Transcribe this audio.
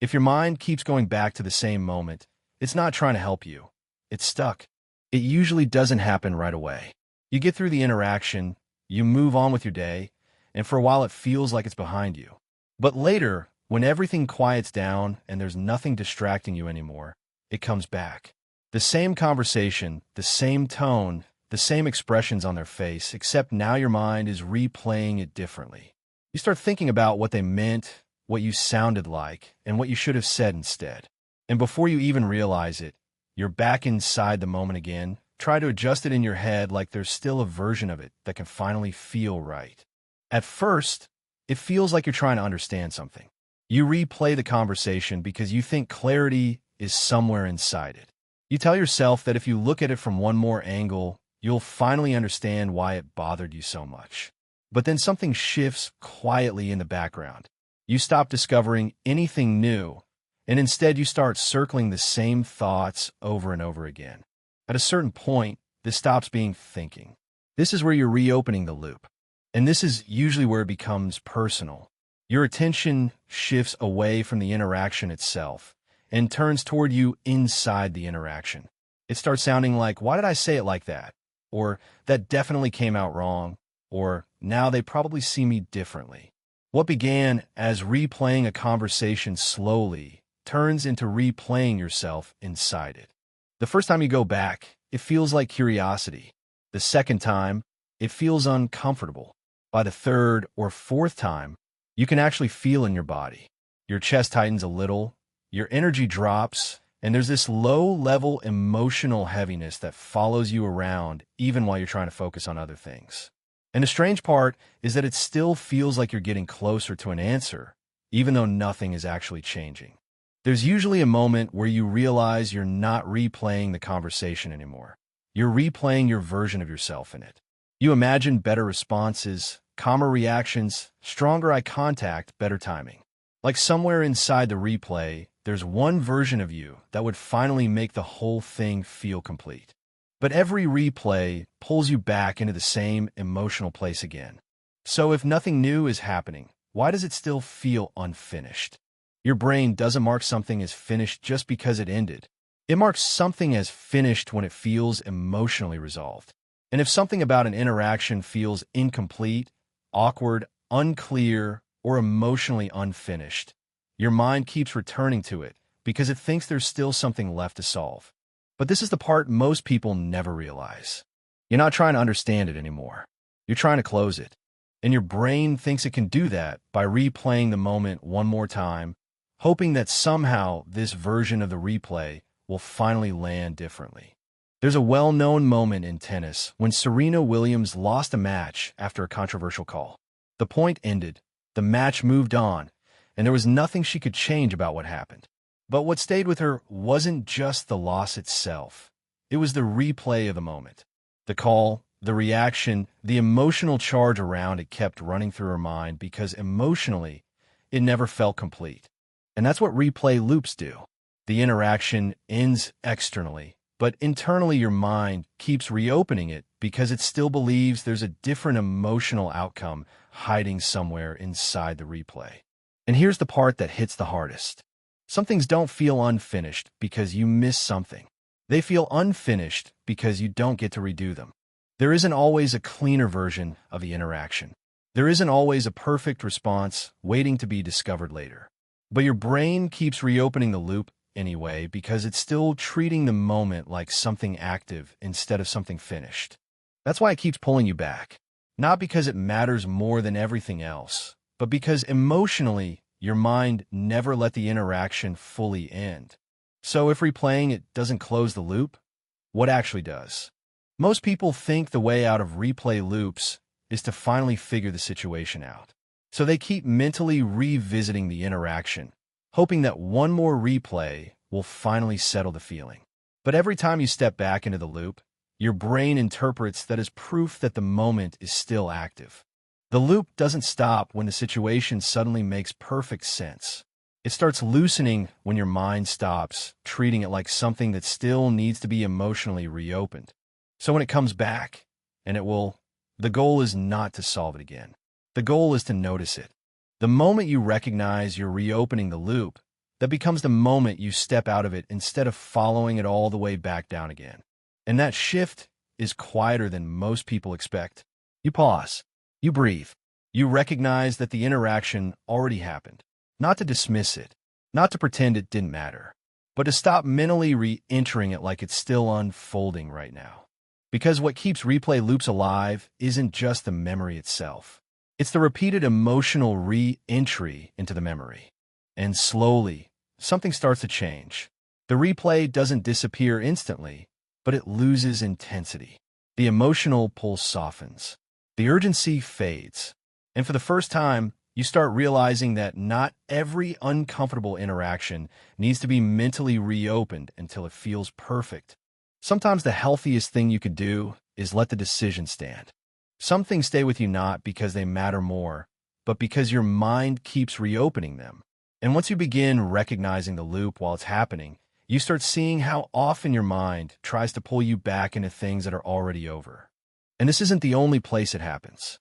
If your mind keeps going back to the same moment, it's not trying to help you. It's stuck. It usually doesn't happen right away. You get through the interaction, you move on with your day, and for a while it feels like it's behind you. But later, when everything quiets down and there's nothing distracting you anymore, it comes back. The same conversation, the same tone, the same expressions on their face, except now your mind is replaying it differently. You start thinking about what they meant, what you sounded like, and what you should have said instead. And before you even realize it, you're back inside the moment again. Try to adjust it in your head like there's still a version of it that can finally feel right. At first, it feels like you're trying to understand something. You replay the conversation because you think clarity is somewhere inside it. You tell yourself that if you look at it from one more angle, you'll finally understand why it bothered you so much. But then something shifts quietly in the background. You stop discovering anything new, and instead you start circling the same thoughts over and over again. At a certain point, this stops being thinking. This is where you're reopening the loop. And this is usually where it becomes personal. Your attention shifts away from the interaction itself and turns toward you inside the interaction. It starts sounding like, why did I say it like that? Or, that definitely came out wrong. Or, now they probably see me differently. What began as replaying a conversation slowly turns into replaying yourself inside it. The first time you go back, it feels like curiosity. The second time, it feels uncomfortable. By the third or fourth time, you can actually feel in your body. Your chest tightens a little, your energy drops, and there's this low-level emotional heaviness that follows you around even while you're trying to focus on other things. And the strange part is that it still feels like you're getting closer to an answer, even though nothing is actually changing. There's usually a moment where you realize you're not replaying the conversation anymore. You're replaying your version of yourself in it. You imagine better responses, calmer reactions, stronger eye contact, better timing. Like somewhere inside the replay, there's one version of you that would finally make the whole thing feel complete. But every replay pulls you back into the same emotional place again. So if nothing new is happening, why does it still feel unfinished? Your brain doesn't mark something as finished just because it ended. It marks something as finished when it feels emotionally resolved. And if something about an interaction feels incomplete, awkward, unclear, or emotionally unfinished, your mind keeps returning to it because it thinks there's still something left to solve. But this is the part most people never realize. You're not trying to understand it anymore. You're trying to close it. And your brain thinks it can do that by replaying the moment one more time, hoping that somehow this version of the replay will finally land differently. There's a well-known moment in tennis when Serena Williams lost a match after a controversial call. The point ended, the match moved on, and there was nothing she could change about what happened. But what stayed with her wasn't just the loss itself. It was the replay of the moment. The call, the reaction, the emotional charge around it kept running through her mind because emotionally, it never felt complete. And that's what replay loops do. The interaction ends externally, but internally your mind keeps reopening it because it still believes there's a different emotional outcome hiding somewhere inside the replay. And here's the part that hits the hardest. Some things don't feel unfinished because you miss something. They feel unfinished because you don't get to redo them. There isn't always a cleaner version of the interaction. There isn't always a perfect response waiting to be discovered later. But your brain keeps reopening the loop anyway because it's still treating the moment like something active instead of something finished. That's why it keeps pulling you back. Not because it matters more than everything else, but because emotionally, your mind never let the interaction fully end. So if replaying it doesn't close the loop, what actually does? Most people think the way out of replay loops is to finally figure the situation out. So they keep mentally revisiting the interaction, hoping that one more replay will finally settle the feeling. But every time you step back into the loop, your brain interprets that as proof that the moment is still active. The loop doesn't stop when the situation suddenly makes perfect sense. It starts loosening when your mind stops treating it like something that still needs to be emotionally reopened. So when it comes back, and it will, the goal is not to solve it again. The goal is to notice it. The moment you recognize you're reopening the loop, That becomes the moment you step out of it instead of following it all the way back down again. And that shift is quieter than most people expect. You pause. You breathe. You recognize that the interaction already happened. Not to dismiss it, not to pretend it didn't matter, but to stop mentally re-entering it like it's still unfolding right now. Because what keeps replay loops alive isn't just the memory itself. It's the repeated emotional re-entry into the memory. And slowly, something starts to change. The replay doesn't disappear instantly, but it loses intensity. The emotional pull softens. The urgency fades. And for the first time, you start realizing that not every uncomfortable interaction needs to be mentally reopened until it feels perfect. Sometimes the healthiest thing you could do is let the decision stand. Some things stay with you not because they matter more, but because your mind keeps reopening them. And once you begin recognizing the loop while it's happening, you start seeing how often your mind tries to pull you back into things that are already over. And this isn't the only place it happens.